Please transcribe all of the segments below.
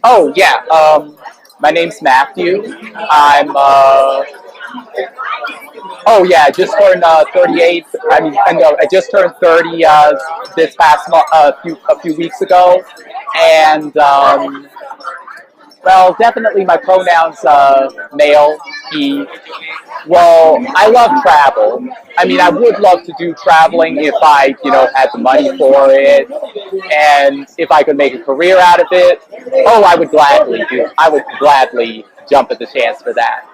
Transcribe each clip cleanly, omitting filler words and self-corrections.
Oh yeah. My name's Matthew. I'm. Oh yeah. I just turned 38. I mean, I know I just turned 30 this past a few weeks ago, and well, definitely my pronouns male, he. Well, I love travel. I mean, I would love to do traveling if I, had the money for it, and if I could make a career out of it. Oh, I would gladly do. I would gladly jump at the chance for that.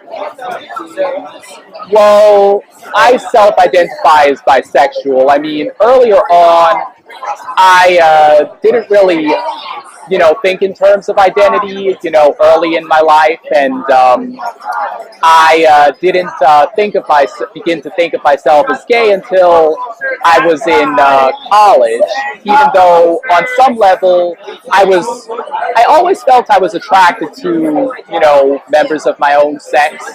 Well, I self-identify as bisexual. I mean, earlier on, I didn't really, think in terms of identity, early in my life, and I didn't begin to think of myself as gay until I was in college. Even though, on some level, I always felt I was attracted to, members of my own sex.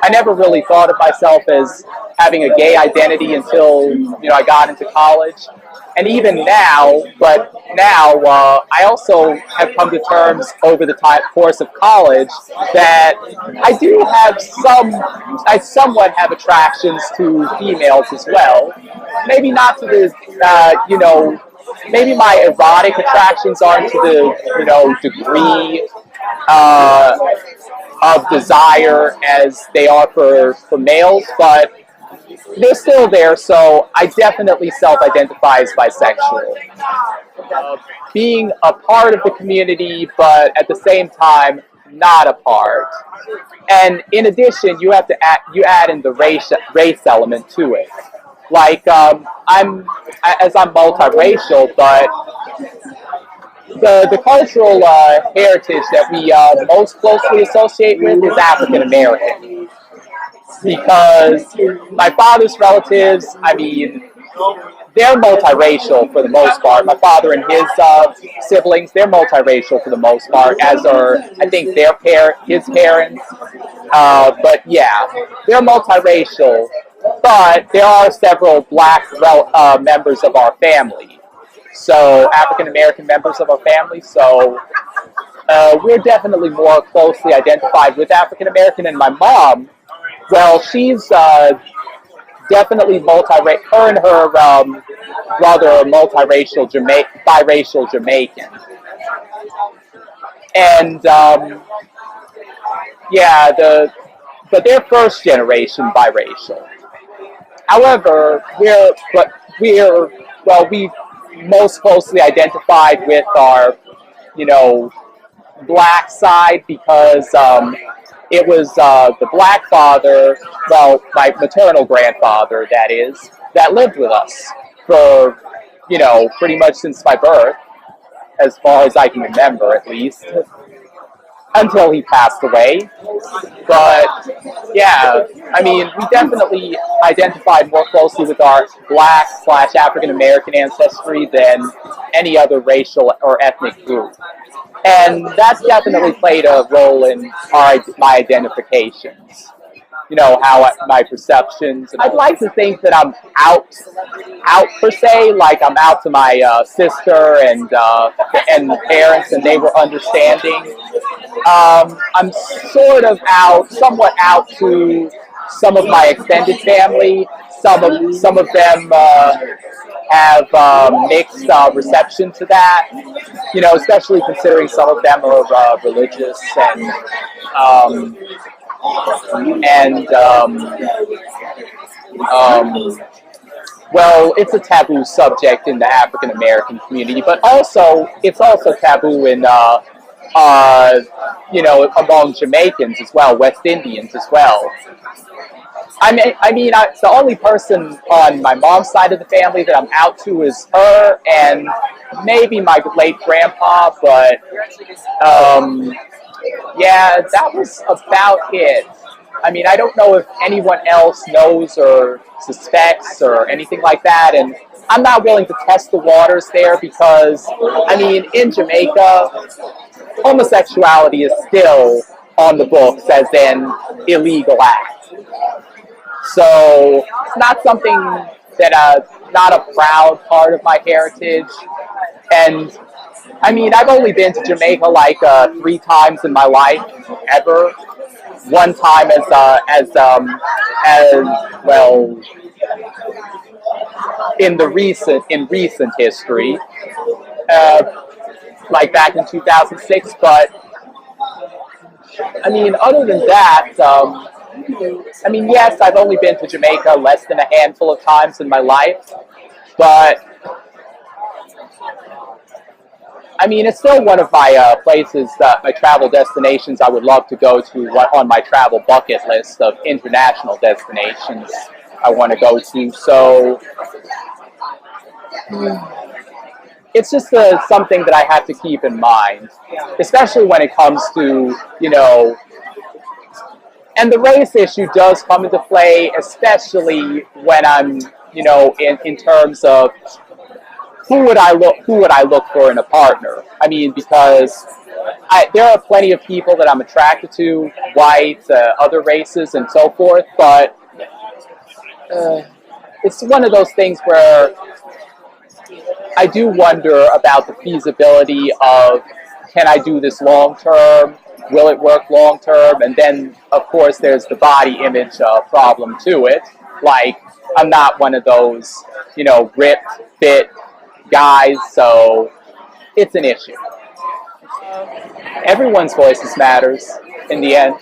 I never really thought of myself as having a gay identity until I got into college, and even now. But now I also have come to terms over the course of college that I somewhat have attractions to females as well. Maybe not to the maybe my erotic attractions aren't to the degree uh, of desire as they are for males, but they're still there, so I definitely self-identify as bisexual. Uh, Being a part of the community, but at the same time, not a part. And in addition, you add in the race element to it. Like I'm multiracial, but the cultural heritage that we most closely associate with is African American, because my father's relatives, I mean, they're multiracial for the most part. My father and his siblings, they're multiracial for the most part, as are I think his parents. But yeah, they're multiracial. But there are several black members of our family, so African American members of our family. So we're definitely more closely identified with African American. And my mom, well, she's definitely multi. Her and her brother are biracial Jamaican, and yeah, but they're first generation biracial. However, we're well, we most closely identified with our, you know, black side because it was the black father, well, my maternal grandfather, that is, that lived with us for, pretty much since my birth, as far as I can remember, at least, until he passed away. But yeah, I mean, we definitely identified more closely with our black slash African American ancestry than any other racial or ethnic group. And that's definitely played a role in my identifications. My perceptions. I'd like to think that I'm out per se, like I'm out to my sister and parents, and they were understanding. I'm sort of somewhat out to some of my extended family. Some of them have mixed reception to that. Especially considering some of them are religious um, and well, it's a taboo subject in the African American community, but it's also taboo in among Jamaicans as well, West Indians as well. The only person on my mom's side of the family that I'm out to is her and maybe my late grandpa, but um, yeah, that was about it. I mean, I don't know if anyone else knows or suspects or anything like that, and I'm not willing to test the waters there because, I mean, in Jamaica, homosexuality is still on the books as an illegal act. So it's not something that not a proud part of my heritage, and I mean, I've only been to Jamaica like 3 times in my life, ever. One time as well in recent history, uh, like back in 2006. But I mean, other than that, I mean, yes, I've only been to Jamaica less than a handful of times in my life, but I mean, it's still one of my places, my travel destinations I would love to go to on my travel bucket list of international destinations I want to go to. So it's just something that I have to keep in mind, especially when it comes to, and the race issue does come into play, especially when I'm, in terms of who would I look for in a partner? I mean, because there are plenty of people that I'm attracted to, white, other races, and so forth. But it's one of those things where I do wonder about the feasibility of, can I do this long term? Will it work long term? And then, of course, there's the body image problem to it. Like, I'm not one of those, ripped, fit guys, so it's an issue. Everyone's voices matters in the end.